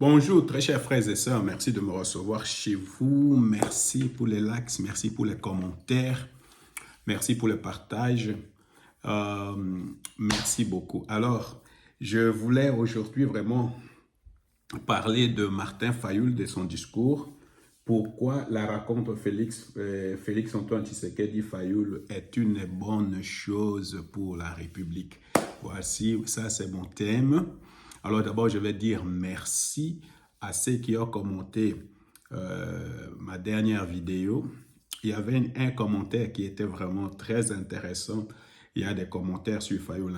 Bonjour, très chers frères et sœurs, merci de me recevoir chez vous. Merci pour les likes, merci pour les commentaires, merci pour le partage. Merci beaucoup. Alors, je voulais aujourd'hui vraiment parler de Martin Fayoul, de son discours. Pourquoi la rencontre Félix-Antoine Tshisekedi Fayoul est une bonne chose pour la République. Voici, ça c'est mon thème. Alors d'abord, je vais dire merci à ceux qui ont commenté ma dernière vidéo. Il y avait un commentaire qui était vraiment très intéressant. Il y a des commentaires sur Fayoul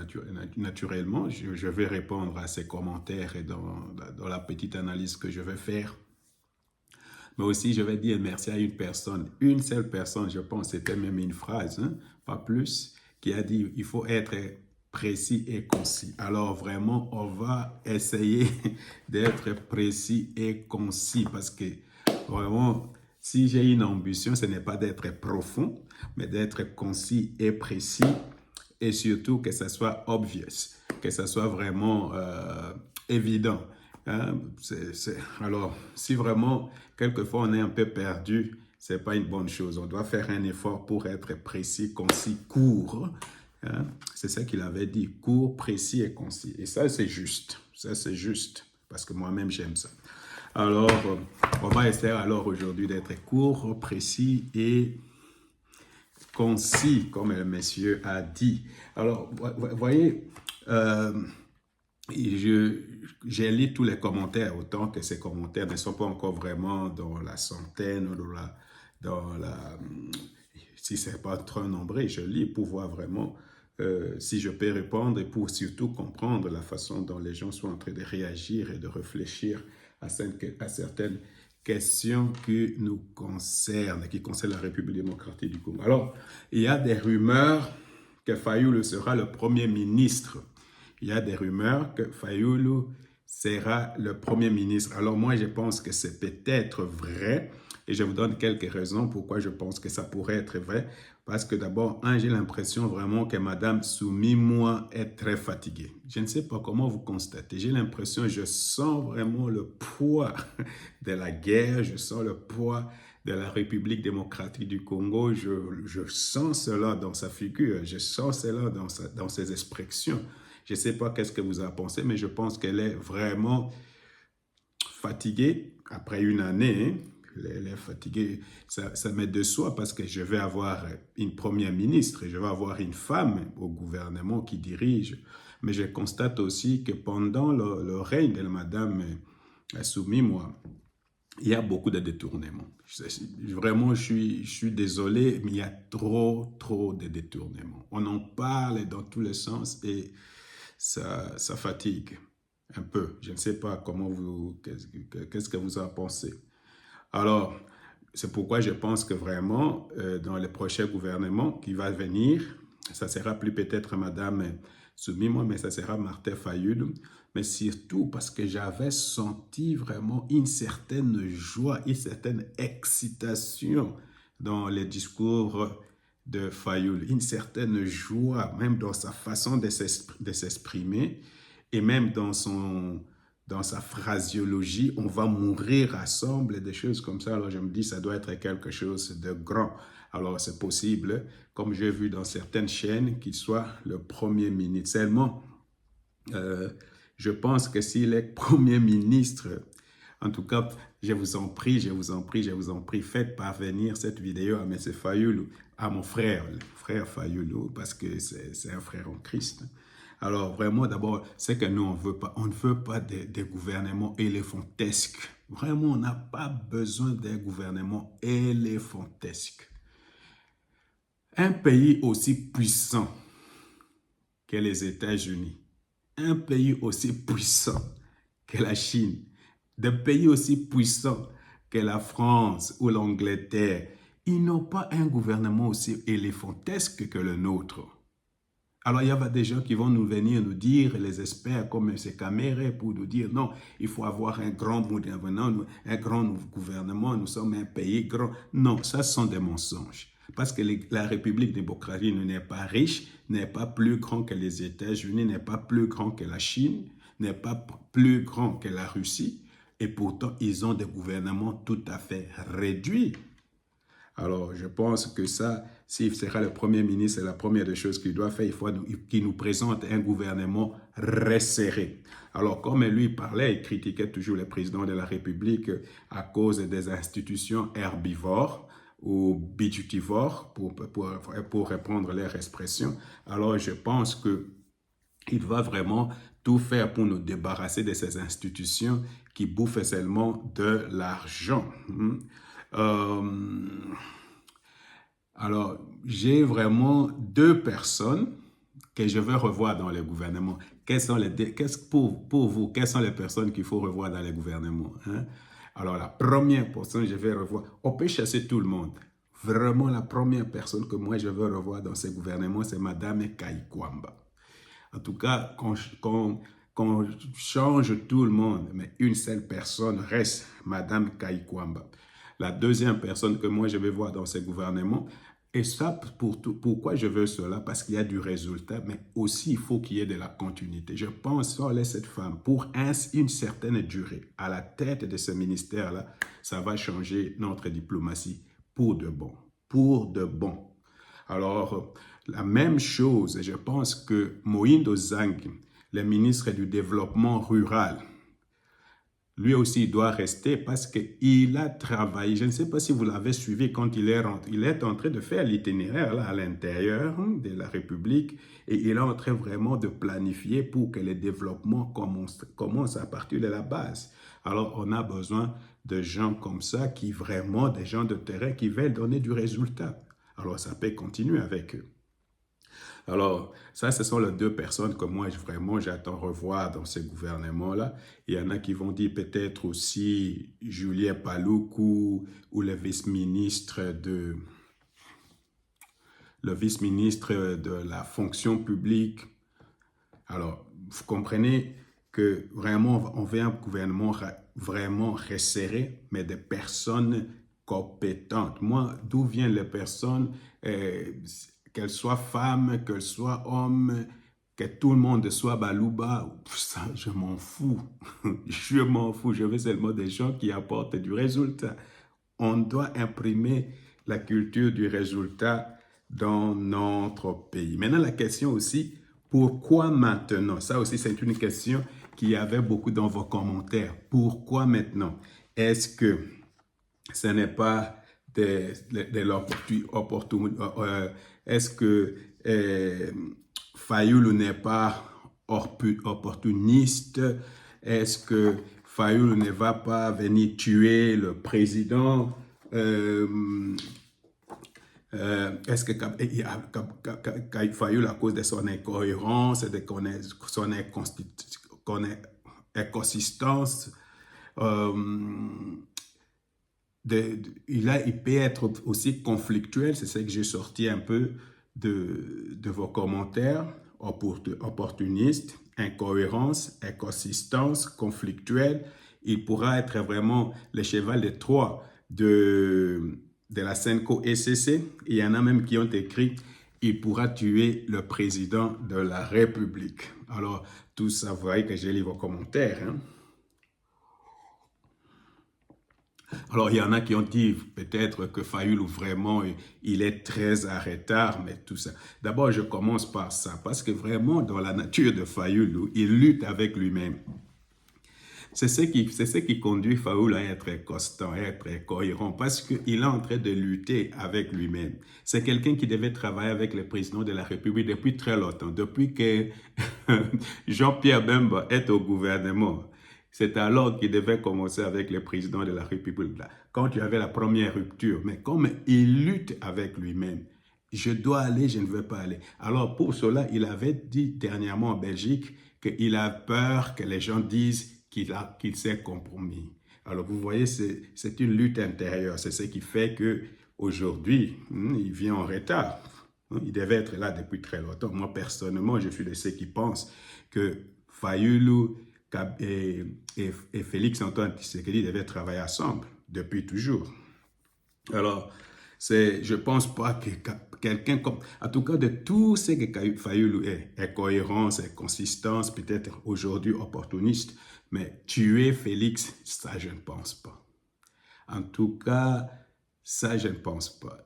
naturellement. Je vais répondre à ces commentaires et dans la petite analyse que je vais faire. Mais aussi, je vais dire merci à une seule personne, je pense, c'était même une phrase, hein, pas plus, qui a dit il faut être précis et concis. Alors vraiment, on va essayer d'être précis et concis parce que vraiment, si j'ai une ambition, ce n'est pas d'être profond, mais d'être concis et précis et surtout que ça soit obvious, que ça soit vraiment évident. Hein? Alors, si vraiment, quelquefois, on est un peu perdu, ce n'est pas une bonne chose. On doit faire un effort pour être précis, concis, court. Hein? C'est ça qu'il avait dit, court, précis et concis. Et ça, c'est juste. Ça, c'est juste, parce que moi-même, j'aime ça. Alors, on va essayer alors aujourd'hui d'être court, précis et concis, comme le monsieur a dit. Alors, vous voyez, j'ai lu tous les commentaires, autant que ces commentaires ne sont pas encore vraiment dans la centaine, si ce n'est pas trop nombreux, je lis pour voir vraiment si je peux répondre et pour surtout comprendre la façon dont les gens sont en train de réagir et de réfléchir à certaines questions qui nous concernent, qui concernent la République démocratique du Congo. Alors, il y a des rumeurs que Fayoulou sera le premier ministre. Il y a des rumeurs que Fayoulou sera le premier ministre. Alors moi, je pense que c'est peut-être vrai et je vous donne quelques raisons pourquoi je pense que ça pourrait être vrai. Parce que d'abord, j'ai l'impression vraiment que Madame Soumi-Moi est très fatiguée. Je ne sais pas comment vous constatez. J'ai l'impression, je sens vraiment le poids de la guerre, je sens le poids de la République démocratique du Congo. Je sens cela dans sa figure, je sens cela dans ses expressions. Je ne sais pas qu'est-ce que vous en pensez, mais je pense qu'elle est vraiment fatiguée après une année. Hein. Elle est fatiguée, ça met de soi parce que je vais avoir une première ministre, je vais avoir une femme au gouvernement qui dirige. Mais je constate aussi que pendant le règne de Madame Soumi-Moi, il y a beaucoup de détournements. Vraiment, je suis désolé, mais il y a trop de détournements. On en parle dans tous les sens et ça fatigue un peu. Je ne sais pas qu'est-ce que vous en pensez. Alors, c'est pourquoi je pense que vraiment, dans le prochain gouvernement qui va venir, ça sera plus peut-être Madame Soumi-Moi, mais ça sera Martin Fayoul. Mais surtout parce que j'avais senti vraiment une certaine joie, une certaine excitation dans les discours de Fayoul, une certaine joie, même dans sa façon de s'exprimer et même dans sa phraséologie, on va mourir ensemble, des choses comme ça. Alors je me dis, ça doit être quelque chose de grand. Alors c'est possible, comme j'ai vu dans certaines chaînes, qu'il soit le premier ministre. Seulement, je pense que s'il est premier ministre, en tout cas, je vous en prie, faites parvenir cette vidéo à M. Fayoulou, à mon frère Fayoulou, parce que c'est un frère en Christ. Alors vraiment, d'abord, c'est que nous, on ne veut pas des gouvernements éléphantesques. Vraiment, on n'a pas besoin d'un gouvernement éléphantesque. Un pays aussi puissant que les États-Unis, un pays aussi puissant que la Chine, des pays aussi puissants que la France ou l'Angleterre, ils n'ont pas un gouvernement aussi éléphantesque que le nôtre. Alors, il y a des gens qui vont nous venir nous dire, les experts comme M. Kamere, pour nous dire non, il faut avoir un grand gouvernement, nous sommes un pays grand. Non, ça sont des mensonges. Parce que la République démocratique n'est pas riche, n'est pas plus grand que les États-Unis, n'est pas plus grand que la Chine, n'est pas plus grand que la Russie. Et pourtant, ils ont des gouvernements tout à fait réduits. Alors, je pense que ça, s'il sera le Premier ministre, c'est la première des choses qu'il doit faire. Il faut qu'il nous présente un gouvernement resserré. Alors, comme lui parlait, il critiquait toujours le président de la République à cause des institutions herbivores ou bijutivores, pour reprendre leur expression. Alors, je pense qu'il va vraiment tout faire pour nous débarrasser de ces institutions qui bouffent seulement de l'argent. Alors, j'ai vraiment deux personnes que je veux revoir dans le gouvernement. Pour vous, quelles sont les personnes qu'il faut revoir dans le gouvernement, hein? Alors, la première personne, je vais revoir. On peut chasser tout le monde. Vraiment, la première personne que moi, je veux revoir dans ce gouvernement, c'est Madame Kaikwamba. En tout cas, qu'on change tout le monde, mais une seule personne reste, Madame Kaikwamba. La deuxième personne que moi, je vais voir dans ce gouvernement, et ça, pourquoi je veux cela? Parce qu'il y a du résultat, mais aussi il faut qu'il y ait de la continuité. Je pense qu'on laisse cette femme pour une certaine durée à la tête de ce ministère-là, ça va changer notre diplomatie pour de bon. Pour de bon. Alors, la même chose, je pense que Moïndo Zang, le ministre du Développement rural, lui aussi il doit rester parce qu'il a travaillé. Je ne sais pas si vous l'avez suivi quand il est en train de faire l'itinéraire à l'intérieur de la République et il est en train vraiment de planifier pour que le développement commence à partir de la base. Alors, on a besoin de gens comme ça des gens de terrain qui veulent donner du résultat. Alors, ça peut continuer avec eux. Alors, ça, ce sont les deux personnes que moi, vraiment, j'attends revoir dans ce gouvernement-là. Il y en a qui vont dire peut-être aussi Julien Paluku ou le vice-ministre de la fonction publique. Alors, vous comprenez que vraiment, on veut un gouvernement vraiment resserré, mais des personnes compétentes. Moi, d'où viennent les personnes qu'elles soient femmes, qu'elles soient hommes, que tout le monde soit balouba, ça, je m'en fous. Je m'en fous. Je veux seulement des gens qui apportent du résultat. On doit imprimer la culture du résultat dans notre pays. Maintenant, la question aussi, pourquoi maintenant? Ça aussi, c'est une question qui y avait beaucoup dans vos commentaires. Pourquoi maintenant? Est-ce que ce n'est pas de l'opportunité? Est-ce que Fayoulou n'est pas opportuniste? Est-ce que Fayoulou ne va pas venir tuer le président? Est-ce que Fayoulou, à cause de son incohérence, de son inconsistance, il peut être aussi conflictuel, c'est ce que j'ai sorti un peu de vos commentaires, opportuniste, incohérence, inconsistance, conflictuel. Il pourra être vraiment le cheval de Troie de la Senco ECC. Il y en a même qui ont écrit « Il pourra tuer le président de la République ». Alors, tout ça, vous voyez que j'ai lu vos commentaires, hein? Alors, il y en a qui ont dit peut-être que Fayoulou, vraiment, il est très en retard, mais tout ça. D'abord, je commence par ça, parce que vraiment, dans la nature de Fayoulou, il lutte avec lui-même. C'est ce qui conduit Fayoulou à être constant, à être cohérent, parce qu'il est en train de lutter avec lui-même. C'est quelqu'un qui devait travailler avec le président de la République depuis très longtemps, depuis que Jean-Pierre Bemba est au gouvernement. C'est alors qu'il devait commencer avec le président de la République, là, quand il y avait la première rupture. Mais comme il lutte avec lui-même, je dois aller, je ne veux pas aller. Alors pour cela, il avait dit dernièrement en Belgique qu'il a peur que les gens disent qu'il s'est compromis. Alors vous voyez, c'est une lutte intérieure. C'est ce qui fait qu'aujourd'hui, il vient en retard. Il devait être là depuis très longtemps. Moi, personnellement, je suis de ceux qui pensent que Fayoulou et Félix Antoine Tshisekedi devaient travailler ensemble depuis toujours. Alors, je ne pense pas que quelqu'un comme... En tout cas, de tout ce que Fayoulou est cohérence, est consistance, peut-être aujourd'hui opportuniste, Mais tuer Félix, ça, je ne pense pas. En tout cas, ça, je ne pense pas.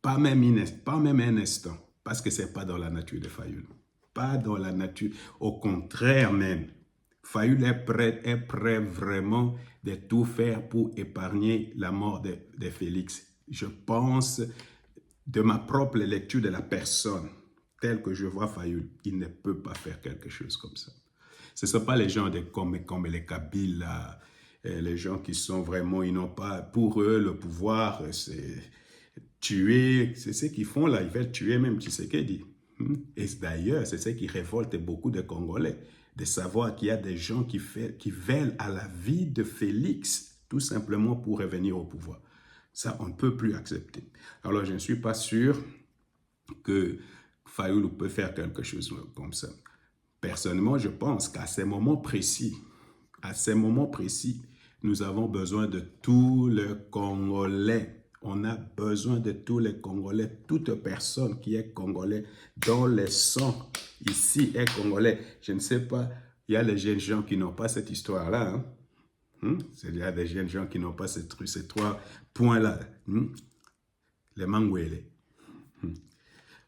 Pas même un instant, parce que ce n'est pas dans la nature de Fayoulou. Pas dans la nature. Au contraire même, Fayoulou est prêt vraiment de tout faire pour épargner la mort de Félix. Je pense, de ma propre lecture de la personne, telle que je vois Fayoulou, il ne peut pas faire quelque chose comme ça. Ce ne sont pas les gens comme les Kabyles, les gens qui sont vraiment, ils n'ont pas, pour eux, le pouvoir, c'est tuer, c'est ce qu'ils font là, ils veulent tuer même Tshisekedi. Et d'ailleurs, c'est ce qui révolte beaucoup de Congolais, de savoir qu'il y a des gens qui veulent à la vie de Félix, tout simplement pour revenir au pouvoir. Ça, on ne peut plus accepter. Alors, je ne suis pas sûr que Fayoulou peut faire quelque chose comme ça. Personnellement, je pense qu'à ces moments précis, nous avons besoin de tous les Congolais. On a besoin de tous les Congolais. Toute personne qui est Congolais, dont le sang ici est Congolais. Je ne sais pas, il y a les jeunes gens qui n'ont pas cette histoire-là. Il y a des jeunes gens qui n'ont pas ces 3 points-là. Les Mangwele.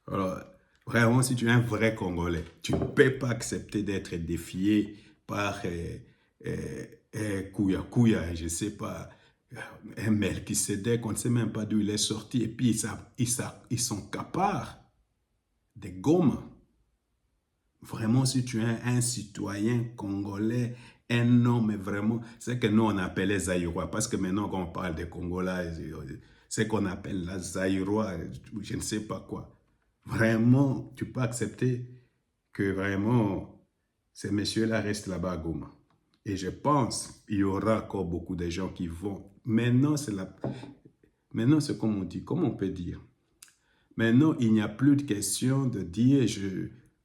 Alors, vraiment, si tu es un vrai Congolais, tu ne peux pas accepter d'être défié par Kouya, je ne sais pas, un Melchisedec, on ne sait même pas d'où il est sorti, et puis ils s'accaparent des gommes. Vraiment, si tu es un citoyen congolais, un homme, vraiment, c'est que nous on appelle les Zaïrois, parce que maintenant quand on parle des Congolais, c'est qu'on appelle la Zaïrois, je ne sais pas quoi. Vraiment, tu peux accepter que vraiment ces messieurs-là restent là-bas à Goma. Et je pense qu'il y aura encore beaucoup de gens qui vont. Maintenant, c'est comme on dit, comment on peut dire? Maintenant, il n'y a plus de question de dire,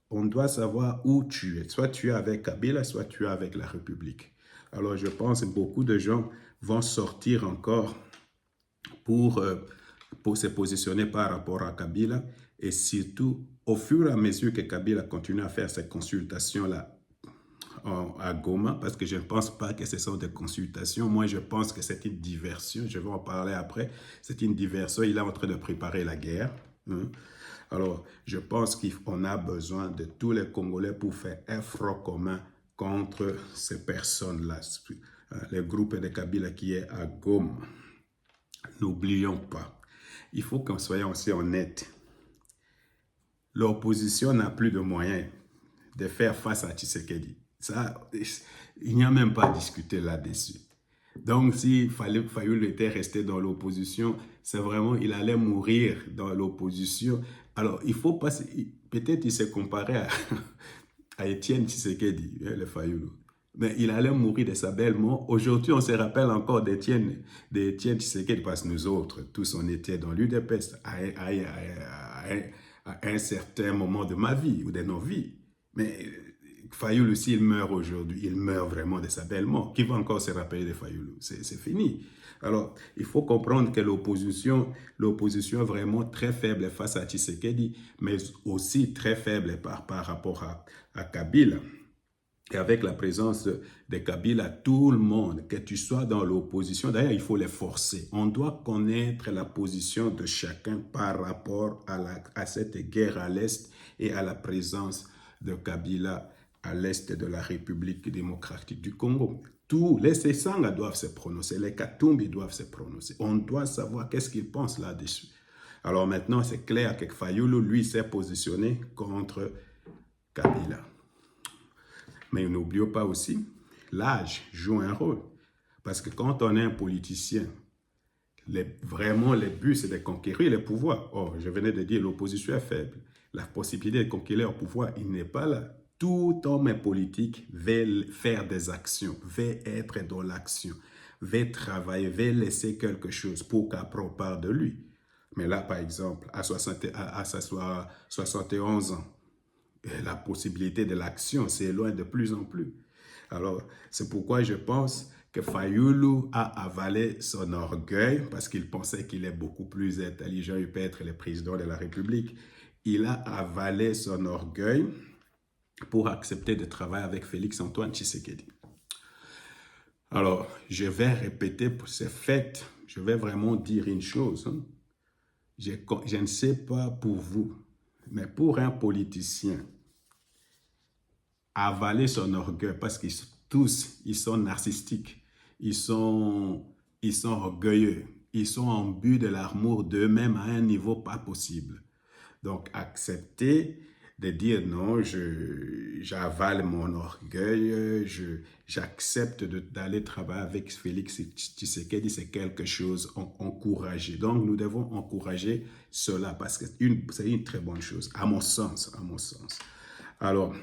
on doit savoir où tu es. Soit tu es avec Kabila, soit tu es avec la République. Alors, je pense que beaucoup de gens vont sortir encore pour se positionner par rapport à Kabila. Et surtout, au fur et à mesure que Kabila continue à faire ces consultations-là à Goma, parce que je ne pense pas que ce sont des consultations. Moi, je pense que c'est une diversion. Je vais en parler après. C'est une diversion. Il est en train de préparer la guerre. Alors, je pense qu'on a besoin de tous les Congolais pour faire un front commun contre ces personnes-là. Le groupe de Kabila qui est à Goma. N'oublions pas. Il faut qu'on soit aussi honnête. L'opposition n'a plus de moyens de faire face à Tshisekedi. Ça, il n'y a même pas à discuter là-dessus. Donc, si Fayoulou était resté dans l'opposition, c'est vraiment, il allait mourir dans l'opposition. Alors, il faut pas, peut-être il s'est comparé à Étienne Tshisekedi, le Fayoulou. Mais il allait mourir de sa belle mort. Aujourd'hui, on se rappelle encore d'Étienne Tshisekedi, parce que nous autres, tous, on était dans l'UDPS à un certain moment de ma vie ou de nos vies. Mais Fayoulou, s'il meurt aujourd'hui, il meurt vraiment de sa belle mort. Qui va encore se rappeler de Fayoulou? C'est fini. Alors, il faut comprendre que l'opposition est vraiment très faible face à Tshisekedi, mais aussi très faible par rapport à Kabila. Et avec la présence de Kabila, tout le monde, que tu sois dans l'opposition, d'ailleurs, il faut les forcer. On doit connaître la position de chacun par rapport à cette guerre à l'Est et à la présence de Kabila à l'Est de la République démocratique du Congo. Tous les Sessanga doivent se prononcer, les Katumbi doivent se prononcer. On doit savoir qu'est-ce qu'ils pensent là-dessus. Alors maintenant, c'est clair que Fayoulou, lui, s'est positionné contre Kabila. Mais n'oublions pas aussi, l'âge joue un rôle. Parce que quand on est un politicien, vraiment, le but, c'est de conquérir le pouvoir. Or, je venais de dire, l'opposition est faible. La possibilité de conquérir le pouvoir, il n'est pas là. Tout homme politique veut faire des actions, veut être dans l'action, veut travailler, veut laisser quelque chose pour qu'après on parle de lui. Mais là, par exemple, à 71 ans, la possibilité de l'action s'éloigne de plus en plus. Alors, c'est pourquoi je pense que Fayoulou a avalé son orgueil parce qu'il pensait qu'il est beaucoup plus intelligent, il peut être le président de la République. Il a avalé son orgueil pour accepter de travailler avec Félix Antoine Tshisekedi. Alors, je vais répéter pour ces fêtes, je vais vraiment dire une chose. Hein. Je ne sais pas pour vous, mais pour un politicien, avaler son orgueil, parce qu'ils tous, ils sont narcissiques, ils sont, ils sont orgueilleux, ils sont en but de l'amour d'eux-mêmes à un niveau pas possible. Donc, accepter de dire non, j'avale mon orgueil, j'accepte d'aller travailler avec Félix Tshisekedi, c'est quelque chose encouragé. Donc, nous devons encourager cela parce que c'est une très bonne chose, à mon sens, à mon sens. Alors,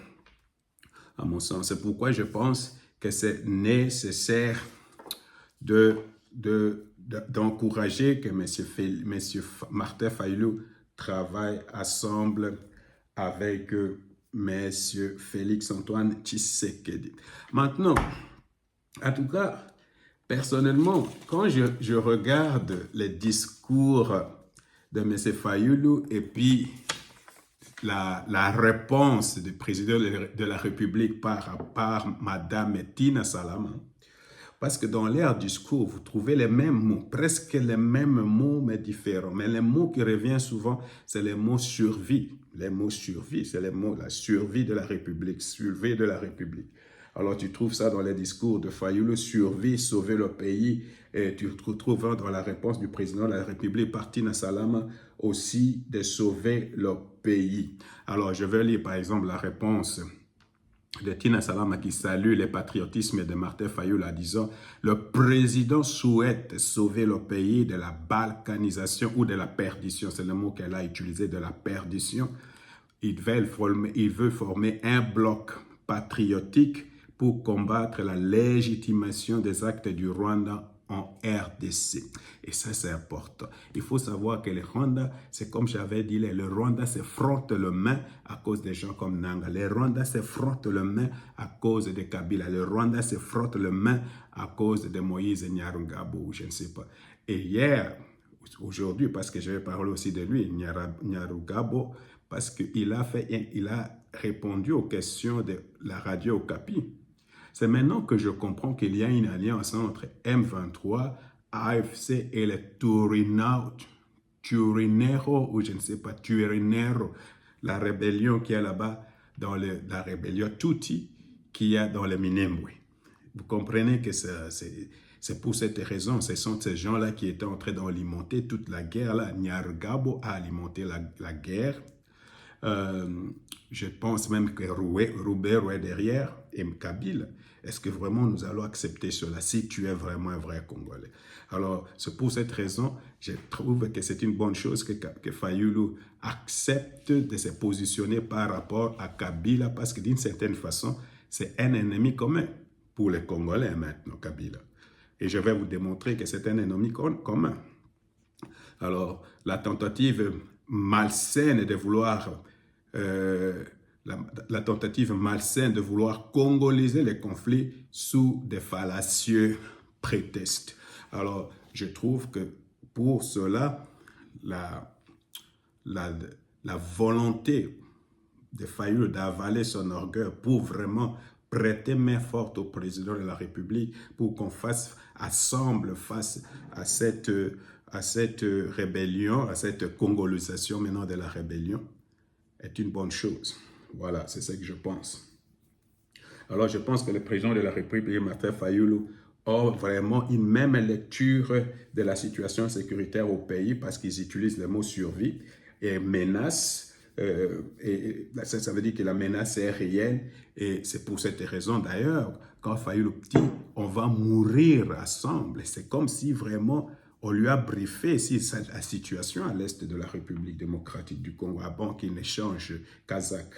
à mon sens, c'est pourquoi je pense que c'est nécessaire d'encourager que M. Martin Fayulu travaille ensemble avec M. Félix-Antoine Tshisekedi. Maintenant, en tout cas, personnellement, quand je regarde les discours de M. Fayulu et puis la réponse du président de la République par Mme Tina Salama, parce que dans leur discours, vous trouvez les mêmes mots, presque les mêmes mots, mais différents. Mais les mots qui reviennent souvent, c'est les mots survie. Les mots survie, c'est les mots, la survie de la République, survie de la République. Alors, tu trouves ça dans les discours de Fayulu, survie, sauver le pays. Et tu retrouves dans la réponse du président de la République, Tina Salama, aussi de sauver le pays. Alors, je vais lire par exemple la réponse de Tina Salama qui salue le patriotisme de Martin Fayulu en disant « Le président souhaite sauver le pays de la balkanisation ou de la perdition. » C'est le mot qu'elle a utilisé, de la perdition. Il veut former un bloc patriotique pour combattre la légitimation des actes du Rwanda en RDC. Et ça, c'est important. Il faut savoir que le Rwanda, c'est comme j'avais dit, le Rwanda se frotte le main à cause des gens comme Nanga. Le Rwanda se frotte le main à cause de Kabila. Le Rwanda se frotte le main à cause de Moïse Nyarugabo, je ne sais pas. Et hier, aujourd'hui, parce que je vais parler aussi de lui, Nyarugabo, parce qu'il a répondu aux questions de la radio Okapi. C'est maintenant que je comprends qu'il y a une alliance entre M23, AFC et les Turinero, ou je ne sais pas, Turinero, la rébellion qui est là-bas, la rébellion Tutsi, qui y a dans le Minembwe. Vous comprenez que c'est pour cette raison, ce sont ces gens-là qui étaient en train d'alimenter toute la guerre. Là. Nyarugabo a alimenté la guerre. Je pense même que Roubert est derrière et Kabila. Est-ce que vraiment nous allons accepter cela si tu es vraiment un vrai Congolais? Alors, c'est pour cette raison, je trouve que c'est une bonne chose que Fayulu accepte de se positionner par rapport à Kabila parce que d'une certaine façon, c'est un ennemi commun pour les Congolais maintenant, Kabila. Et je vais vous démontrer que c'est un ennemi commun. Alors, la tentative malsaine de vouloir la tentative malsaine de vouloir congoliser les conflits sous des fallacieux prétextes. Alors, je trouve que pour cela, la volonté de Fayulu d'avaler son orgueil pour vraiment prêter main forte au président de la République pour qu'on fasse ensemble face à cette rébellion, à cette congolisation maintenant de la rébellion, est une bonne chose. Voilà, c'est ce que je pense. Alors, je pense que le président de la République, Martin Fayulu, a vraiment une même lecture de la situation sécuritaire au pays parce qu'ils utilisent le mot survie et menace. Et ça veut dire que la menace est réelle et c'est pour cette raison d'ailleurs, quand Fayulu dit on va mourir ensemble, c'est comme si vraiment on lui a briefé si la situation à l'est de la République démocratique du Congo avant qu'il n'échange kazakh.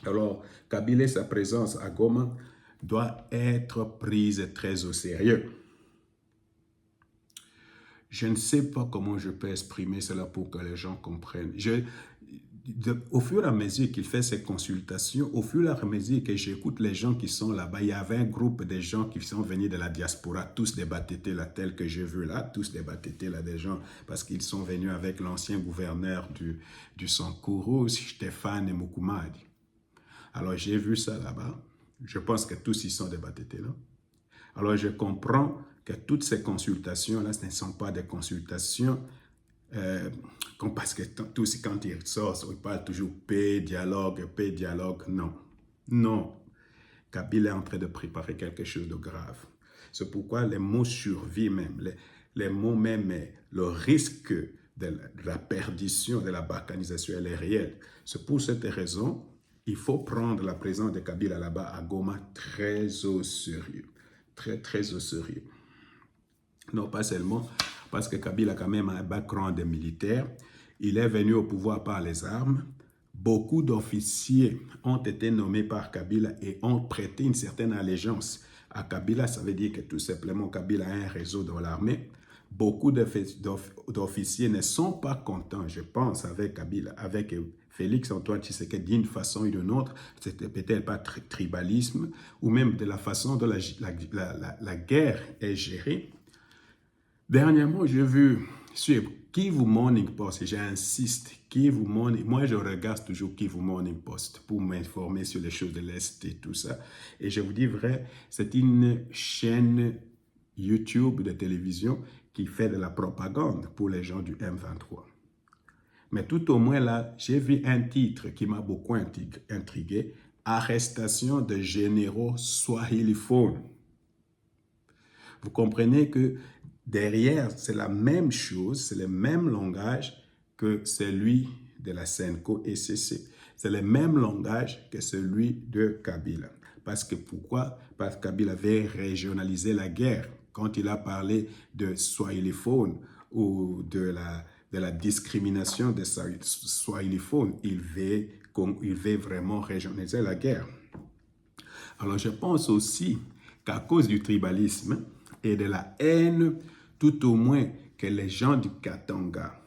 Alors, Kabila, sa présence à Goma doit être prise très au sérieux. Je ne sais pas comment je peux exprimer cela pour que les gens comprennent. Au fur et à mesure qu'il fait ses consultations, au fur et à mesure que j'écoute les gens qui sont là-bas, il y avait un groupe de gens qui sont venus de la diaspora, tous des Batété là, tels que j'ai vu là, tous des Batété là, des gens, parce qu'ils sont venus avec l'ancien gouverneur du Sankuru, Stéphane Mukumadi. Alors j'ai vu ça là-bas. Je pense que tous ils sont des Batete, là. Alors je comprends que toutes ces consultations-là, ce ne sont pas des consultations parce que tous quand ils sortent, ils parlent toujours paix, dialogue, non. Non. Kabila est en train de préparer quelque chose de grave. C'est pourquoi les mots survie même, les mots même, le risque de la perdition, de la balkanisation, elle est réelle. C'est pour cette raison, il faut prendre la présence de Kabila là-bas à Goma très au sérieux. Très, très au sérieux. Non, pas seulement parce que Kabila a quand même un background militaire. Il est venu au pouvoir par les armes. Beaucoup d'officiers ont été nommés par Kabila et ont prêté une certaine allégeance à Kabila. Ça veut dire que tout simplement Kabila a un réseau dans l'armée. Beaucoup d'officiers ne sont pas contents, je pense, avec Kabila, avec Félix Antoine Tshisekedi d'une façon ou d'une autre. C'était peut-être pas tribalisme ou même de la façon dont la guerre est gérée. Dernièrement, j'ai vu sur Kivu Morning Post, et j'insiste, Kivu Morning, moi je regarde toujours Kivu Morning Post pour m'informer sur les choses de l'Est et tout ça. Et je vous dis vrai, c'est une chaîne YouTube de télévision qui fait de la propagande pour les gens du M23. Mais tout au moins là, j'ai vu un titre qui m'a beaucoup intrigué, arrestation de généraux swahiliphones. Vous comprenez que derrière, c'est la même chose, c'est le même langage que celui de la Senko ECC. C'est le même langage que celui de Kabila. Parce que pourquoi? Parce que Kabila avait régionalisé la guerre. Quand il a parlé de swahiliphone ou de la discrimination des swahiliphones, il veut vraiment régionaliser la guerre. Alors je pense aussi qu'à cause du tribalisme et de la haine, tout au moins que les gens du Katanga,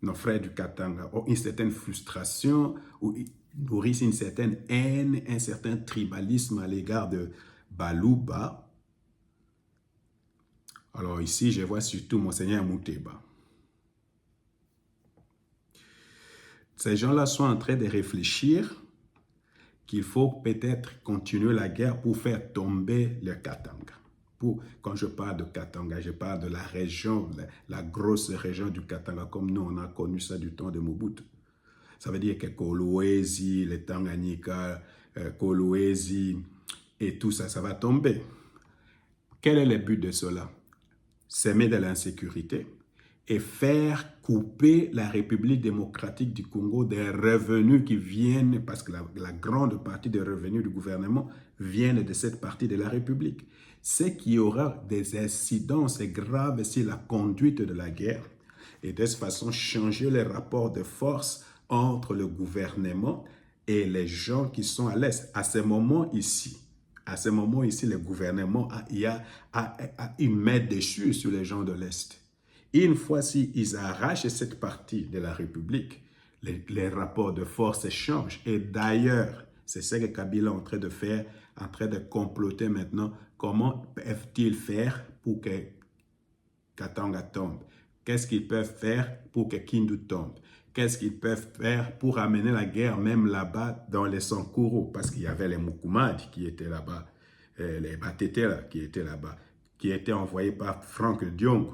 nos frères du Katanga, ont une certaine frustration ou nourrissent une certaine haine, un certain tribalisme à l'égard de Baluba. Alors ici, je vois surtout Monseigneur Mouteba. Ces gens-là sont en train de réfléchir qu'il faut peut-être continuer la guerre pour faire tomber le Katanga. Quand je parle de Katanga, je parle de la région, la grosse région du Katanga, comme nous, on a connu ça du temps de Mobutu. Ça veut dire que Kolwezi, les Tanganyika, Kolwezi et tout ça, ça va tomber. Quel est le but de cela? Semer de l'insécurité et faire couper la République démocratique du Congo des revenus qui viennent, parce que la grande partie des revenus du gouvernement viennent de cette partie de la République. C'est qu'il y aura des incidences graves sur la conduite de la guerre et de cette façon changer les rapports de force entre le gouvernement et les gens qui sont à l'Est. À ce moment ici, le gouvernement a une main déchue sur les gens de l'Est. Une fois s'ils arrachent cette partie de la République, les rapports de force changent. Et d'ailleurs, c'est ce que Kabila est en train de faire, en train de comploter maintenant. Comment peuvent-ils faire pour que Katanga tombe? Qu'est-ce qu'ils peuvent faire pour que Kindu tombe? Qu'est-ce qu'ils peuvent faire pour amener la guerre même là-bas dans les Sankuru? Parce qu'il y avait les Mukumadi qui étaient là-bas, les Batete qui étaient là-bas, qui étaient envoyés par Frank Diong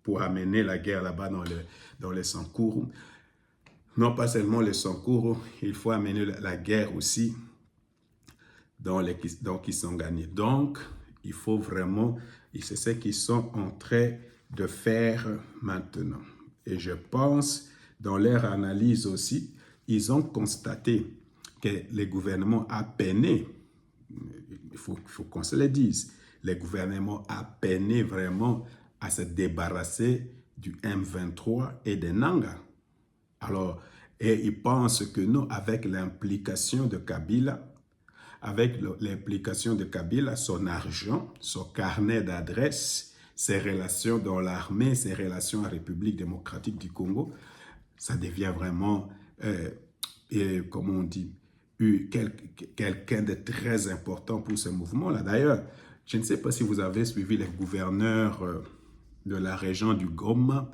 pour amener la guerre là-bas dans les Sankuru. Non pas seulement les Sankuru, il faut amener la guerre aussi dans Kisangani. Donc, il faut vraiment, c'est ce qu'ils sont en train de faire maintenant. Et je pense, dans leur analyse aussi, ils ont constaté que le gouvernement a peiné, il faut qu'on se le dise, le gouvernement a peiné vraiment à se débarrasser du M23 et des Nanga. Alors, et ils pensent que nous, avec l'implication de Kabila, son argent, son carnet d'adresses, ses relations dans l'armée, ses relations à la République démocratique du Congo, ça devient vraiment, comme on dit, quelqu'un de très important pour ce mouvement-là. D'ailleurs, je ne sais pas si vous avez suivi les gouverneurs de la région du Goma,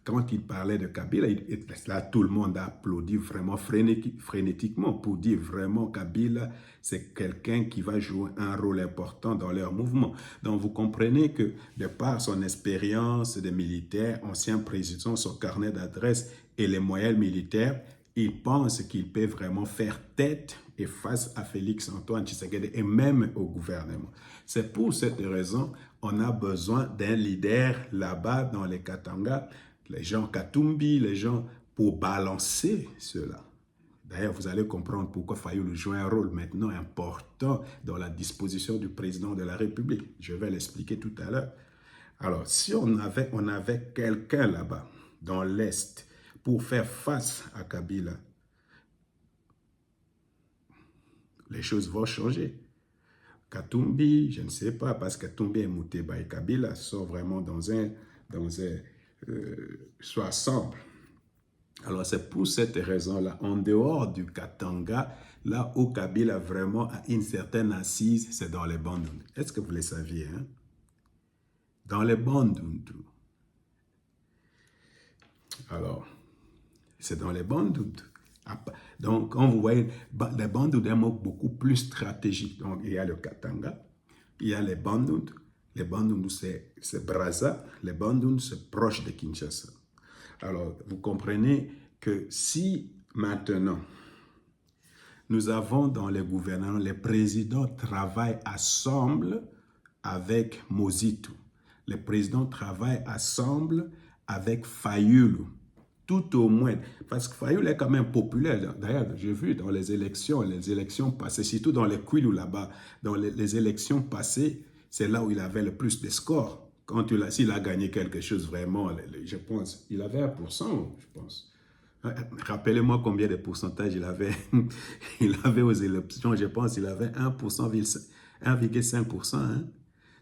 quand il parlait de Kabila, là, tout le monde a applaudi vraiment frénétiquement pour dire vraiment Kabila, c'est quelqu'un qui va jouer un rôle important dans leur mouvement. Donc, vous comprenez que de par son expérience de militaire, ancien président, son carnet d'adresses et les moyens militaires, il pense qu'il peut vraiment faire tête et face à Félix Antoine Tshisekedi et même au gouvernement. C'est pour cette raison on a besoin d'un leader là-bas dans les Katanga, les gens Katumbi, les gens pour balancer cela. D'ailleurs, vous allez comprendre pourquoi Fayoulou joue un rôle maintenant important dans la disposition du président de la République. Je vais l'expliquer tout à l'heure. Alors, si on avait quelqu'un là-bas, dans l'Est, pour faire face à Kabila, les choses vont changer. Katumbi, je ne sais pas, parce que Katumbi et Mouteba et Kabila sont vraiment soit ensemble. Alors c'est pour cette raison-là, en dehors du Katanga, là où Kabila vraiment a une certaine assise, c'est dans les Bandundu. Est-ce que vous le saviez, hein? Dans les Bandundu. Alors, c'est dans les Bandundu. Donc, quand vous voyez, les Bandundu est un mot beaucoup plus stratégique. Donc, il y a le Katanga, il y a les Bandundu. Les Bandundu, c'est Brazza. Les Bandundu, c'est proche de Kinshasa. Alors, vous comprenez que si maintenant, nous avons dans les gouvernements, les présidents travaillent ensemble avec Mozito. Les présidents travaillent ensemble avec Fayoulou. Tout au moins, parce que Fayoulou est quand même populaire. D'ailleurs, j'ai vu dans les élections passées, surtout dans les Kwilu là-bas, dans les élections passées, c'est là où il avait le plus de scores. Quand s'il a gagné quelque chose vraiment, je pense, il avait 1%, je pense. Rappelez-moi combien de pourcentages il avait, il avait aux élections, je pense, il avait 1,5%. Hein.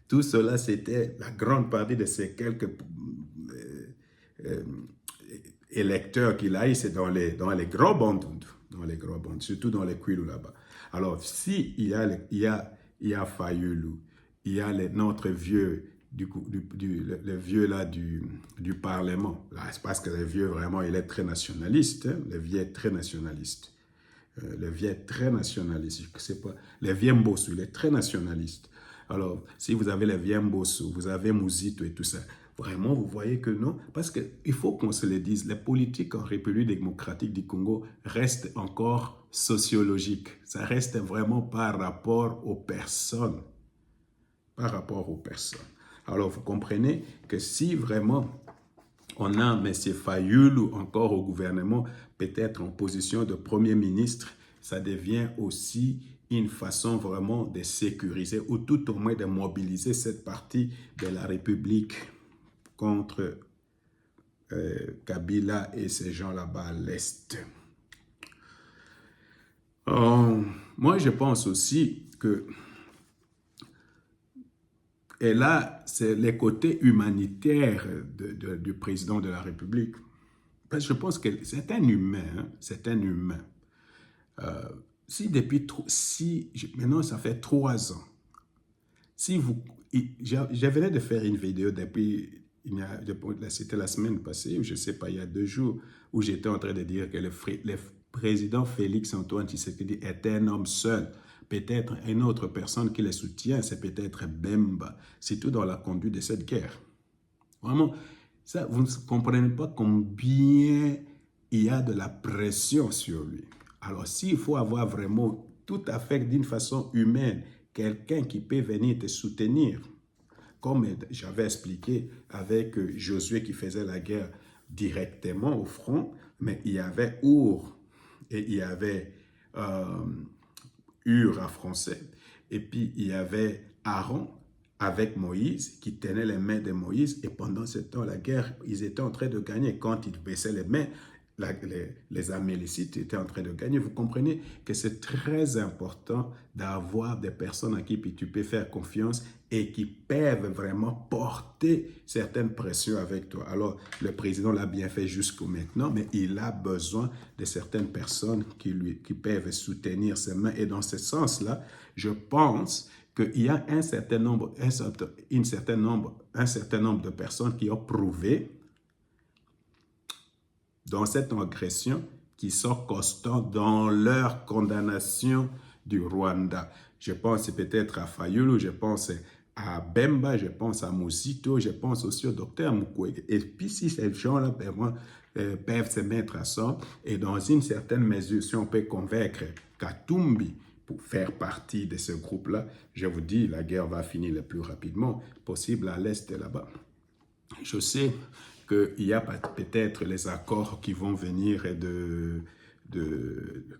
Tout cela, c'était la grande partie de ces quelques électeurs qu'il a eu, c'est dans les gros Bandundu, surtout dans les Kwilu là-bas. Alors, si il y a Fayoulou, il y a notre vieux, le vieux là du Parlement, là, c'est parce que le vieux vraiment, il est très nationaliste, hein? Le vieux est très nationaliste. Le vieux est très nationaliste, je sais pas, le vieux Mbosso, il est très nationaliste. Alors, si vous avez le vieux Mbosso, vous avez Mouzito et tout ça, vraiment, vous voyez que non, parce qu'il faut qu'on se le dise, les politiques en République démocratique du Congo restent encore sociologiques. Ça reste vraiment par rapport aux personnes. Par rapport aux personnes. Alors, vous comprenez que si vraiment on a M. Fayoulou encore au gouvernement, peut-être en position de Premier ministre, ça devient aussi une façon vraiment de sécuriser ou tout au moins de mobiliser cette partie de la République contre Kabila et ces gens là-bas à l'Est. Moi, je pense aussi que, et là, c'est les côtés humanitaires du président de la République. Parce que je pense que c'est un humain, hein, c'est un humain. Maintenant ça fait 3 ans, je venais de faire une vidéo c'était la semaine passée, ou je ne sais pas, il y a 2 jours, où j'étais en train de dire que le président Félix Antoine Tshisekedi est un homme seul. Peut-être une autre personne qui le soutient, c'est peut-être Bemba, surtout dans la conduite de cette guerre. Vraiment, ça, vous ne comprenez pas combien il y a de la pression sur lui. Alors, s'il faut avoir vraiment tout à fait d'une façon humaine, quelqu'un qui peut venir te soutenir, comme j'avais expliqué avec Josué qui faisait la guerre directement au front, mais il y avait Our et il y avait Hur en français, et puis il y avait Aaron avec Moïse qui tenait les mains de Moïse, et pendant ce temps, la guerre, ils étaient en train de gagner. Quand ils baissaient les mains, les Amélécites étaient en train de gagner. Vous comprenez que c'est très important d'avoir des personnes à qui tu peux faire confiance et qui peuvent vraiment porter certaines pressions avec toi. Alors, le président l'a bien fait jusqu'au maintenant, mais il a besoin de certaines personnes qui peuvent soutenir ses mains. Et dans ce sens-là, je pense qu'il y a un certain nombre de personnes qui ont prouvé dans cette agression qui sont constants dans leur condamnation du Rwanda. Je pense peut-être à Fayulu, je pense à Bemba, je pense à Mosito, je pense aussi au docteur Mukwege. Et puis si ces gens-là peuvent se mettre à ça, et dans une certaine mesure, si on peut convaincre Katumbi pour faire partie de ce groupe-là, je vous dis, la guerre va finir le plus rapidement possible à l'est là-bas. Je sais qu'il y a peut-être les accords qui vont venir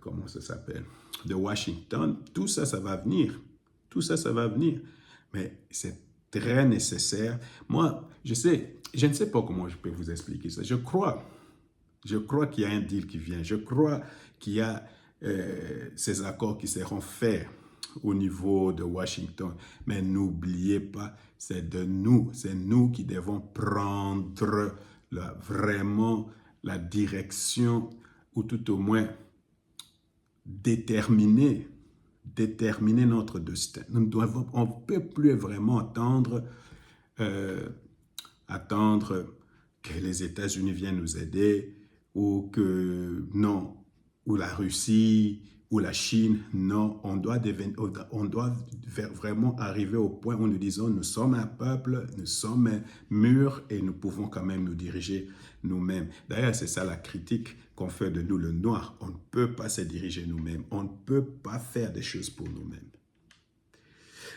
comment ça s'appelle, de Washington. Tout ça, ça va venir. Tout ça, ça va venir. Mais c'est très nécessaire. Moi, je ne sais pas comment je peux vous expliquer ça. Je crois qu'il y a un deal qui vient. Je crois qu'il y a ces accords qui seront faits au niveau de Washington. Mais n'oubliez pas, c'est nous qui devons prendre vraiment la direction, ou tout au moins déterminer notre destin. On ne peut plus vraiment attendre que les États-Unis viennent nous aider, ou ou la Russie, ou la Chine. Non, on doit vraiment arriver au point où nous disons, nous sommes un peuple, nous sommes mûrs et nous pouvons quand même nous diriger nous-mêmes. D'ailleurs, c'est ça la critique qu'on fait de nous, le noir. On ne peut pas se diriger nous-mêmes. On ne peut pas faire des choses pour nous-mêmes.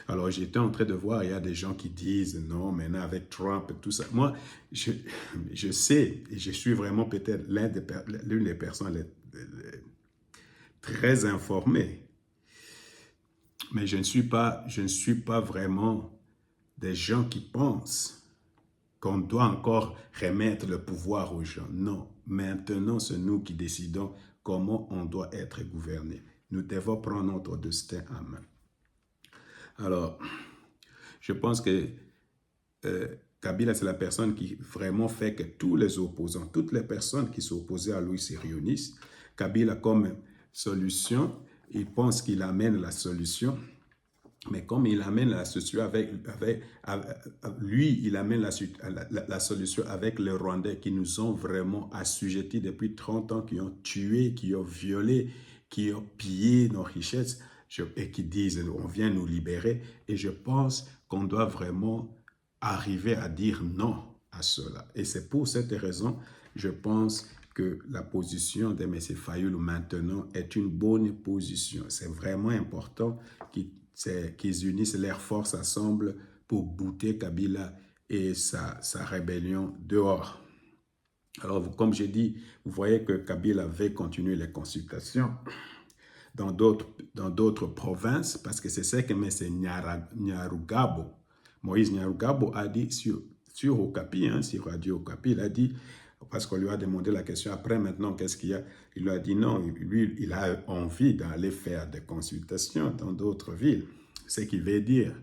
Alors, j'étais en train de voir, il y a des gens qui disent, non, maintenant avec Trump et tout ça. Moi, je sais, et je suis vraiment peut-être l'une des personnes très informées, mais je ne suis pas vraiment des gens qui pensent qu'on doit encore remettre le pouvoir aux gens. Non, maintenant, c'est nous qui décidons comment on doit être gouverné. Nous devons prendre notre destin en main. Alors, je pense que Kabila, c'est la personne qui vraiment fait que tous les opposants, toutes les personnes qui s'opposaient à lui se réunissent. Kabila comme solution, il pense qu'il amène la solution, mais comme il amène la solution lui, il amène la solution avec les Rwandais qui nous ont vraiment assujettis depuis 30 ans, qui ont tué, qui ont violé, qui ont pillé nos richesses, et qui disent on vient nous libérer. Et je pense qu'on doit vraiment arriver à dire non à cela. Et c'est pour cette raison, je pense que la position de M. Fayulu maintenant est une bonne position. C'est vraiment important qu'ils unissent leurs forces ensemble pour bouter Kabila et sa rébellion dehors. Alors, comme j'ai dit, vous voyez que Kabila avait continué les consultations dans d'autres provinces, parce que c'est ce que M. Nyarugabo, Moïse Nyarugabo a dit sur Okapi, sur Radio Okapi, il a dit, parce qu'on lui a demandé la question, après maintenant, qu'est-ce qu'il y a? Il lui a dit non, lui, il a envie d'aller faire des consultations dans d'autres villes. Ce qui veut dire,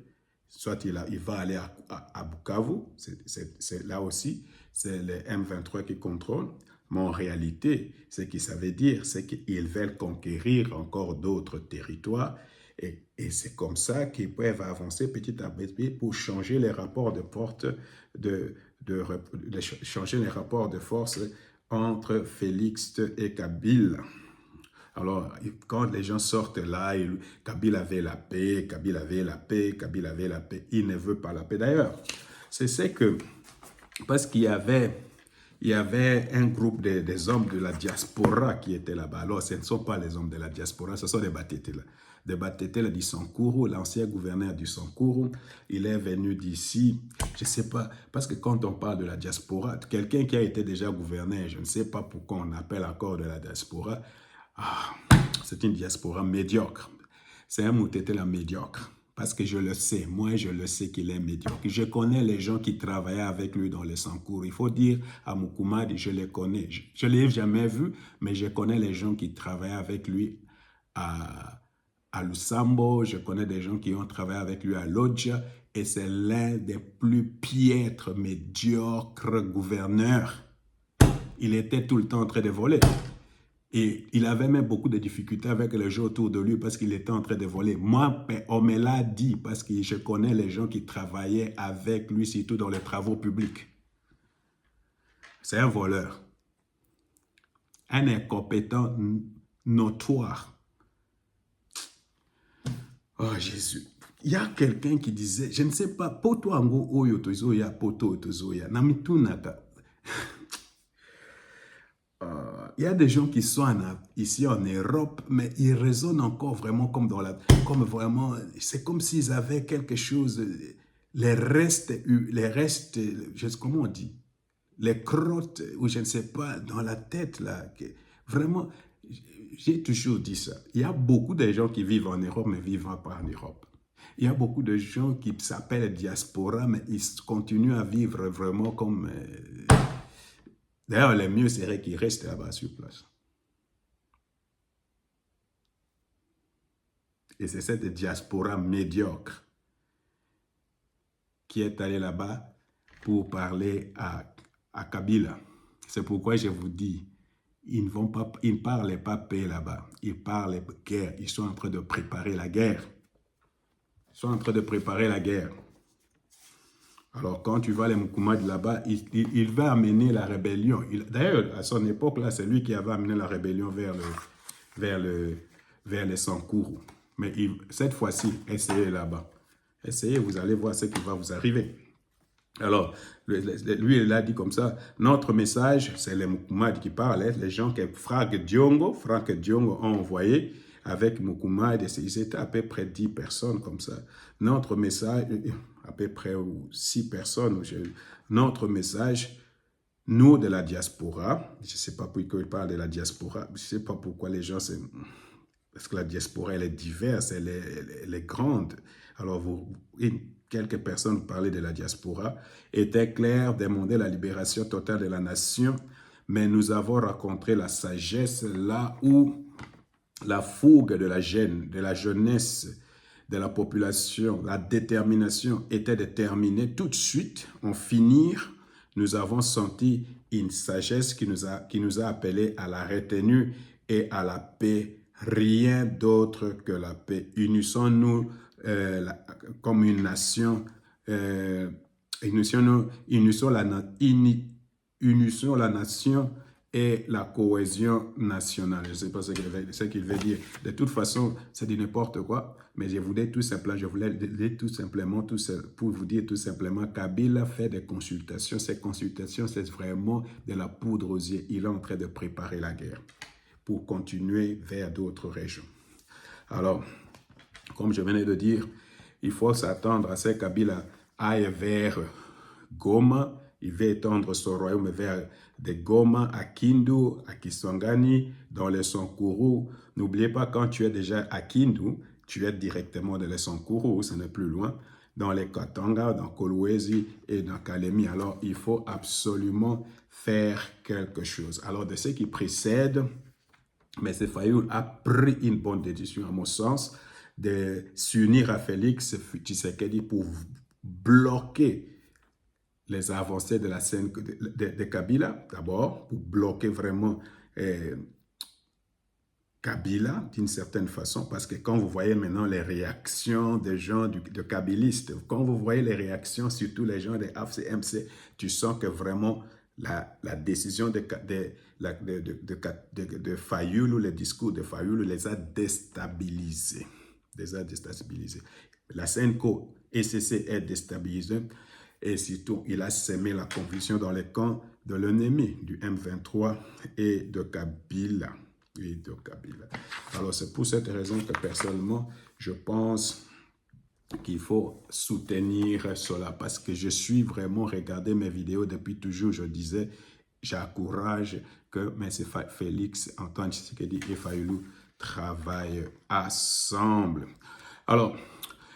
soit il va aller à Bukavu, là aussi, c'est le M23 qui contrôle. Mais en réalité, ce que ça veut dire, c'est qu'ils veulent conquérir encore d'autres territoires. Et c'est comme ça qu'ils peuvent avancer petit à petit pour changer les rapports de force, changer les rapports de force entre Félix et Kabila. Alors, quand les gens sortent là, Kabila avait la paix, Kabila avait la paix, Kabila avait la paix, il ne veut pas la paix. D'ailleurs, c'est que, parce qu'il y avait un groupe des hommes de la diaspora qui étaient là-bas. Alors, ce ne sont pas les hommes de la diaspora, ce sont des Batetela. Des Batetela du Sankuru, l'ancien gouverneur du Sankuru, il est venu d'ici, je ne sais pas, parce que quand on parle de la diaspora, quelqu'un qui a été déjà gouverneur, je ne sais pas pourquoi on appelle encore de la diaspora, c'est une diaspora médiocre. C'est un Moutetela médiocre. Parce que je le sais, moi je le sais qu'il est médiocre. Je connais les gens qui travaillaient avec lui dans les Sankour. Il faut dire à Mukumadi, je les connais. Je ne l'ai jamais vu, mais je connais les gens qui travaillaient avec lui à Lusambo. Je connais des gens qui ont travaillé avec lui à Lodja. Et c'est l'un des plus piètres, médiocres gouverneurs. Il était tout le temps en train de voler. Et il avait même beaucoup de difficultés avec les gens autour de lui parce qu'il était en train de voler. Moi, on me l'a dit parce que je connais les gens qui travaillaient avec lui, surtout dans les travaux publics. C'est un voleur. un incompétent notoire. Oh Jésus. Il y a quelqu'un qui disait, je ne sais pas, poto ango oyo tozoya, poto tozoya, namitunaka. Il y a des gens qui sont ici en Europe, mais ils raisonnent encore vraiment comme dans la, comme vraiment, c'est comme s'ils avaient quelque chose, les restes, comment on dit, les crottes, ou je ne sais pas, dans la tête, là, vraiment, j'ai toujours dit ça. Il y a beaucoup de gens qui vivent en Europe, mais ne vivent pas en Europe. Il y a beaucoup de gens qui s'appellent diaspora, mais ils continuent à vivre vraiment comme... D'ailleurs, le mieux serait qu'ils restent là-bas sur place. Et c'est cette diaspora médiocre qui est allée là-bas pour parler à Kabila. C'est pourquoi je vous dis, ils ne parlaient pas paix là-bas, ils parlent guerre, ils sont en train de préparer la guerre. Ils sont en train de préparer la guerre. Alors, quand tu vois les Mukumadi là-bas, il va amener la rébellion. D'ailleurs, à son époque, là, c'est lui qui avait amené la rébellion vers les Sankourou. Mais cette fois-ci, essayez là-bas. Essayez, vous allez voir ce qui va vous arriver. Alors, lui, il a dit comme ça, notre message, c'est les Mukumadi qui parlent, les gens que Franck Diongo ont envoyé avec Mukumadi, ils étaient à peu près 10 personnes comme ça. Notre message, à peu près 6 personnes, notre message, nous de la diaspora, je ne sais pas pourquoi il parle de la diaspora, je ne sais pas pourquoi les gens, parce que la diaspora, elle est diverse, elle est grande. Alors, quelques personnes parlaient de la diaspora, était clair, demander la libération totale de la nation, mais nous avons rencontré la sagesse là où la fougue de la jeunesse, de la population, la détermination était de terminer tout de suite, en finir. Nous avons senti une sagesse qui nous a appelés à la retenue et à la paix. Rien d'autre que la paix. Unissons-nous comme une nation, unissons la nation et la cohésion nationale. Je ne sais pas ce qu'il veut dire. De toute façon, c'est de n'importe quoi, mais je voulais tout simplement, pour vous dire tout simplement, Kabila fait des consultations. Ces consultations, c'est vraiment de la poudre aux yeux. Il est en train de préparer la guerre pour continuer vers d'autres régions. Alors, comme je venais de dire, il faut s'attendre à ce que Kabila aille vers Goma. Il va étendre son royaume vers de Goma à Kindu, à Kisangani, dans les Sankourou. N'oubliez pas, quand tu es déjà à Kindu, tu es directement dans les Sankourou, ce n'est plus loin, dans les Katanga, dans Kolwezi et dans Kalemi. Alors, il faut absolument faire quelque chose. Alors, de ce qui précède, mais Fayoul a pris une bonne décision, à mon sens, de s'unir à Félix Tshisekedi pour bloquer les avancées de la scène de Kabila, d'abord, pour bloquer vraiment Kabila d'une certaine façon, parce que quand vous voyez maintenant les réactions des gens de kabilistes, quand vous voyez les réactions, surtout les gens de AFC-MC, tu sens que vraiment la décision de Fayoulou, le discours de Fayoulou les a déstabilisés. La CNCO ECC est déstabilisée et surtout, il a sémé la confusion dans les camps de l'ennemi, du M23 et de Kabila. Alors, c'est pour cette raison que personnellement, je pense qu'il faut soutenir cela parce que je suis vraiment regardé mes vidéos depuis toujours. Je disais, j'encourage que M. Félix Antoine Tshisekedi et Fayoulou travaillent ensemble. Alors,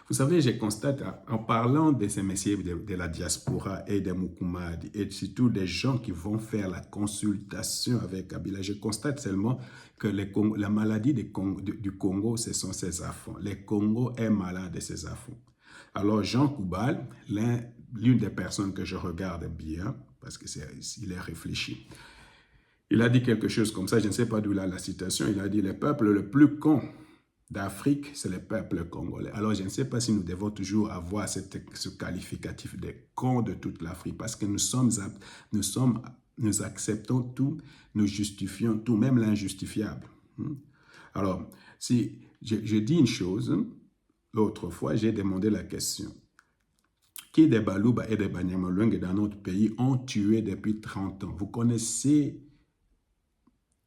vous savez, je constate en parlant de ces messieurs de la diaspora et des Mukumadi et surtout des gens qui vont faire la consultation avec Kabila, je constate seulement que la maladie du Congo, ce sont ses enfants. Le Congo est malade de ses enfants. Alors, Jean Koubal, l'une des personnes que je regarde bien, parce qu'il est réfléchi, il a dit quelque chose comme ça, je ne sais pas d'où il a la citation, il a dit « Le peuple le plus con d'Afrique, c'est le peuple congolais. » Alors, je ne sais pas si nous devons toujours avoir ce qualificatif de con de toute l'Afrique, parce que nous sommes nous acceptons tout, nous justifions tout, même l'injustifiable. Alors, si je dis une chose, l'autre fois, j'ai demandé la question. Qui des Balouba et des Banyamulenge dans notre pays ont tué depuis 30 ans? Vous connaissez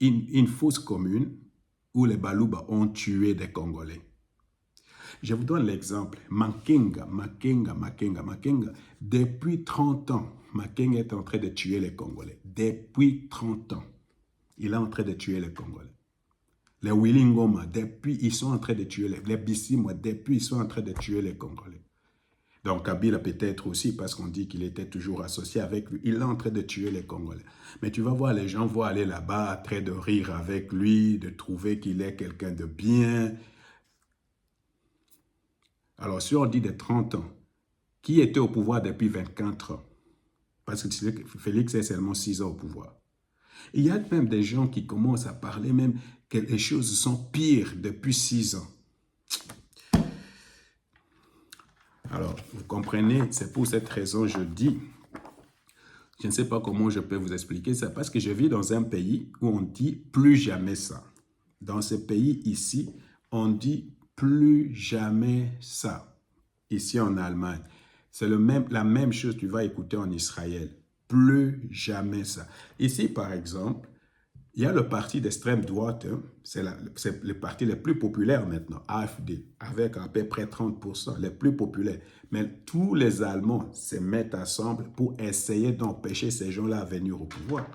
une fosse commune où les Balouba ont tué des Congolais? Je vous donne l'exemple. Makenga. Depuis 30 ans, Makenga est en train de tuer les Congolais. Depuis 30 ans, il est en train de tuer les Congolais. Les Willingoma, depuis, ils sont en train de tuer les Bissimo, depuis, ils sont en train de tuer les Congolais. Donc, Kabila peut-être aussi, parce qu'on dit qu'il était toujours associé avec lui, il est en train de tuer les Congolais. Mais tu vas voir, les gens vont aller là-bas, en train de rire avec lui, de trouver qu'il est quelqu'un de bien. Alors, si on dit de 30 ans, qui était au pouvoir depuis 24 ans? Parce que Félix est seulement 6 ans au pouvoir. Il y a même des gens qui commencent à parler même que les choses sont pires depuis 6 ans. Alors, vous comprenez, c'est pour cette raison que je dis, je ne sais pas comment je peux vous expliquer ça, parce que je vis dans un pays où on dit plus jamais ça. Dans ce pays ici, on dit plus jamais ça. Ici en Allemagne, c'est la même chose que tu vas écouter en Israël. Plus jamais ça. Ici, par exemple, il y a le parti d'extrême droite, hein, c'est le parti le plus populaire maintenant, AfD, avec à peu près 30%, les plus populaires. Mais tous les Allemands se mettent ensemble pour essayer d'empêcher ces gens-là à venir au pouvoir.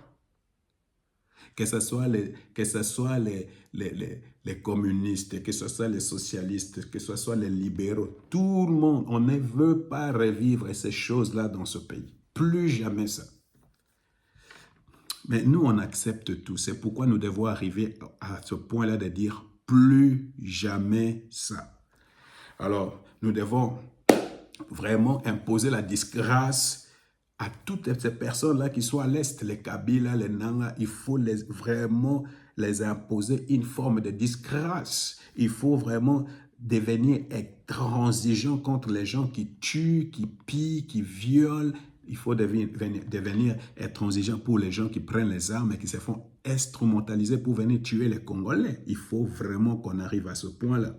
Que ce soit les communistes, que ce soit les socialistes, que ce soit les libéraux, tout le monde, on ne veut pas revivre ces choses-là dans ce pays. Plus jamais ça. Mais nous, on accepte tout. C'est pourquoi nous devons arriver à ce point-là de dire plus jamais ça. Alors, nous devons vraiment imposer la disgrâce à toutes ces personnes-là qui sont à l'Est, les Kabila, les Nanga. Il faut vraiment les imposer une forme de disgrâce. Il faut vraiment devenir intransigeant contre les gens qui tuent, qui pillent, qui violent. Il faut devenir intransigeant pour les gens qui prennent les armes et qui se font instrumentaliser pour venir tuer les Congolais. Il faut vraiment qu'on arrive à ce point-là.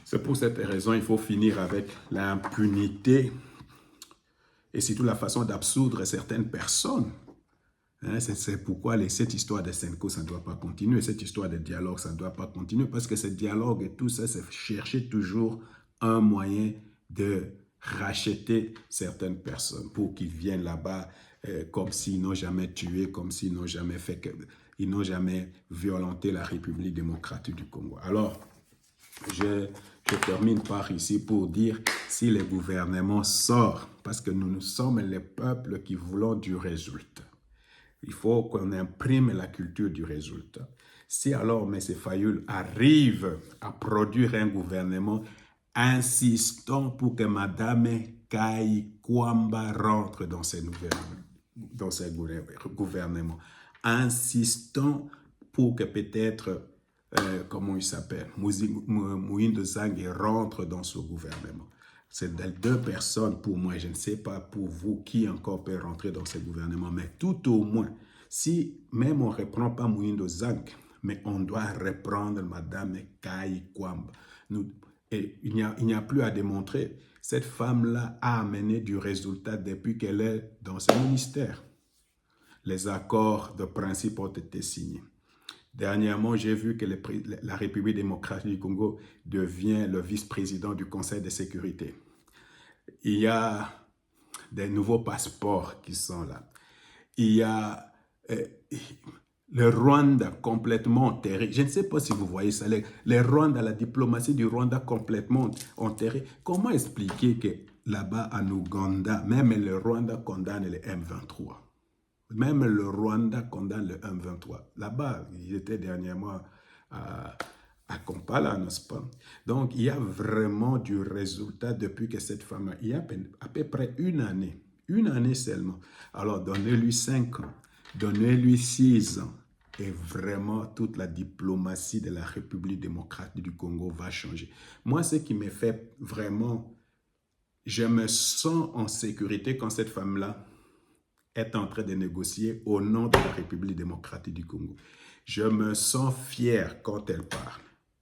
C'est pour cette raison qu'il faut finir avec l'impunité et surtout la façon d'absoudre certaines personnes. Hein, c'est pourquoi cette histoire de Senko, ça ne doit pas continuer. Cette histoire de dialogue, ça ne doit pas continuer parce que ce dialogue et tout ça, c'est chercher toujours un moyen de racheter certaines personnes pour qu'ils viennent là-bas comme s'ils n'ont jamais tué, comme s'ils n'ont jamais ils n'ont jamais violenté la République démocratique du Congo. Alors, je termine par ici pour dire si le gouvernement sort, parce que nous sommes les peuples qui voulons du résultat. Il faut qu'on imprime la culture du résultat. Si alors M. Fayoul arrive à produire un gouvernement, insistons pour que Mme Kai Kwamba rentre dans ce gouvernement. Insistons pour que peut-être, comment il s'appelle, Moïse Zang rentre dans ce gouvernement. C'est deux personnes pour moi, je ne sais pas pour vous qui encore peut rentrer dans ce gouvernement, mais tout au moins, si même on ne reprend pas Moïse Zang, mais on doit reprendre Mme Kai Kwamba. Et il n'y a plus à démontrer. Cette femme-là a amené du résultat depuis qu'elle est dans ce ministère. Les accords de principe ont été signés. Dernièrement, j'ai vu que la République démocratique du Congo devient le vice-président du Conseil de sécurité. Il y a des nouveaux passeports qui sont là. Il y a le Rwanda complètement enterré. Je ne sais pas si vous voyez ça. Les Rwanda, la diplomatie du Rwanda complètement enterrée. Comment expliquer que là-bas en Ouganda, même le Rwanda condamne les M23? Même le Rwanda condamne le M23. Là-bas, ils étaient dernièrement à Kampala, n'est-ce pas? Donc, il y a vraiment du résultat depuis que cette femme, il y a à peu près une année seulement. Alors, donnez-lui 5 ans, donnez-lui 6 ans, et vraiment, toute la diplomatie de la République démocratique du Congo va changer. Moi, ce qui me fait vraiment, je me sens en sécurité quand cette femme-là est en train de négocier au nom de la République démocratique du Congo. Je me sens fier quand elle parle.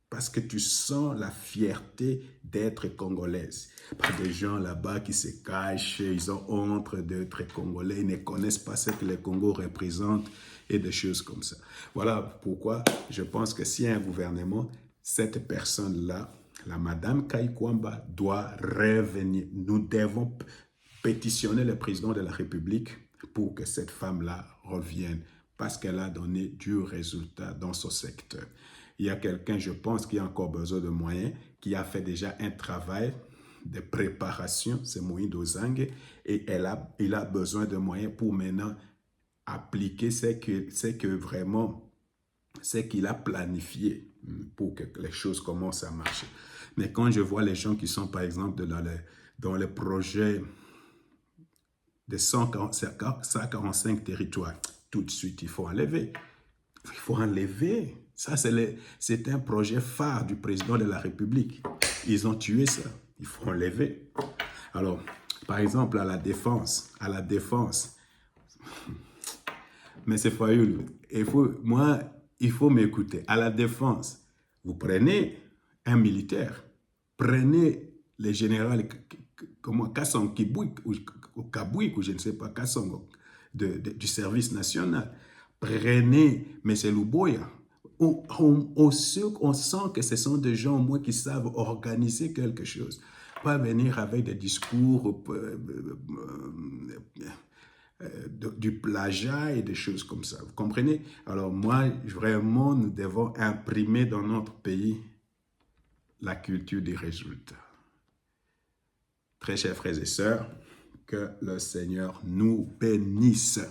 Parce que tu sens la fierté d'être congolaise. Pas des gens là-bas qui se cachent, ils ont honte d'être congolais, ils ne connaissent pas ce que le Congo représente et des choses comme ça. Voilà pourquoi je pense que s'il y a un gouvernement, cette personne-là, la Madame Kaikwamba, doit revenir. Nous devons pétitionner le président de la République pour que cette femme-là revienne parce qu'elle a donné du résultat dans son secteur. Il y a quelqu'un, je pense, qui a encore besoin de moyens, qui a fait déjà un travail de préparation, c'est Moïse Dozangue, et il a besoin de moyens pour maintenant appliquer ce qu'il a planifié pour que les choses commencent à marcher. Mais quand je vois les gens qui sont, par exemple, dans les projets de 145 territoires, tout de suite, il faut enlever. Il faut enlever. Ça, c'est un projet phare du président de la République. Ils ont tué ça. Il faut enlever. Alors, par exemple, à la défense. Mais c'est Fayoul. Il faut m'écouter. À la défense, vous prenez un militaire. Prenez le général Kassong Kibouik ou Kabouik, ou je ne sais pas, Kassong du service national. Prenez M. Luboya. On sent que ce sont des gens, au moins, qui savent organiser quelque chose. Pas venir avec des discours du plagiat et des choses comme ça. Vous comprenez? Alors moi, vraiment, nous devons imprimer dans notre pays la culture des résultats. Très chers frères et sœurs, que le Seigneur nous bénisse.